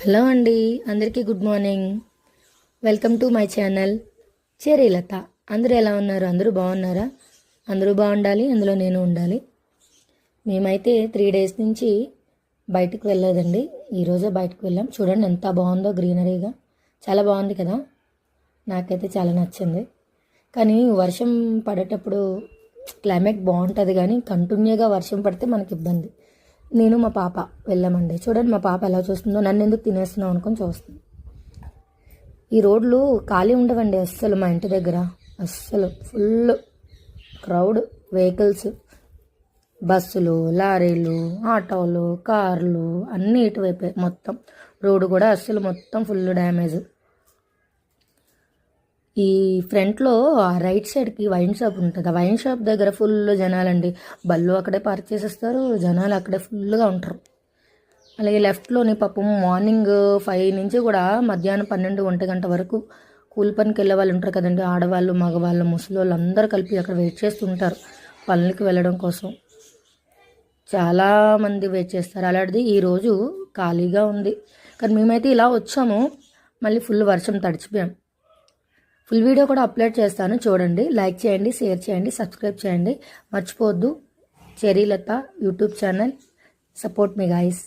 Hello అండి, అందరికీ good morning. Welcome to my channel Cherilatha. అందరూ ఎలా ఉన్నారు? అందరూ బాగున్నారా? అందరూ బాగుండాలి, అందులో నేను ఉండాలి. మేమైతే 3 days నుంచి బయటకు వెళ్ళలేదండి. ఈరోజే బయటకు వెళ్ళాం. చూడండి ఎంత బాగుందో, గ్రీనరీగా చాలా బాగుంది కదా. నాకైతే చాలా నచ్చింది. కానీ వర్షం పడేటప్పుడు క్లైమేట్ బాగుంటుంది, కానీ కంటిన్యూగా వర్షం పడితే మనకి ఇబ్బంది. నేను మా పాప వెళ్ళామండి. చూడండి మా పాప ఎలా చూస్తుందో, నన్ను ఎందుకు తినేస్తున్నావు అనుకొని చూస్తుంది. ఈ రోడ్లు ఖాళీ ఉండవండి అస్సలు. మా ఇంటి దగ్గర అస్సలు ఫుల్ క్రౌడ్, వెహికల్స్, బస్సులు, లారీలు, ఆటోలు, కార్లు అన్నీ ఇటువైపే. మొత్తం రోడ్డు కూడా అస్సలు మొత్తం ఫుల్ డ్యామేజ్. ఈ ఫ్రంట్లో రైట్ సైడ్కి వైన్ షాప్ ఉంటుంది. ఆ వైన్ షాప్ దగ్గర ఫుల్ జనాలండి. బళ్ళు అక్కడే పార్క్ చేసేస్తారు, జనాలు అక్కడే ఫుల్గా ఉంటారు. అలాగే లెఫ్ట్లోని పాపం మార్నింగ్ 5 నుంచి కూడా మధ్యాహ్నం 12-1 గంట వరకు కూలి పనికి వెళ్ళే వాళ్ళు ఉంటారు కదండి. ఆడవాళ్ళు, మగవాళ్ళు, ముసలోళ్ళు అందరూ కలిపి అక్కడ వెయిట్ చేస్తుంటారు పనులకి వెళ్ళడం కోసం. చాలామంది వెయిట్ చేస్తారు. అలాంటిది ఈరోజు ఖాళీగా ఉంది. కానీ మేమైతే ఇలా వచ్చాము, మళ్ళీ ఫుల్ వర్షం తడిచిపోయాం. ఫుల్ వీడియో కూడా అప్లోడ్ చేస్తాను, చూడండి. లైక్ చేయండి, షేర్ చేయండి, సబ్స్క్రైబ్ చేయండి. మర్చిపోవద్దు. Cherilatha YouTube channel. Support me guys.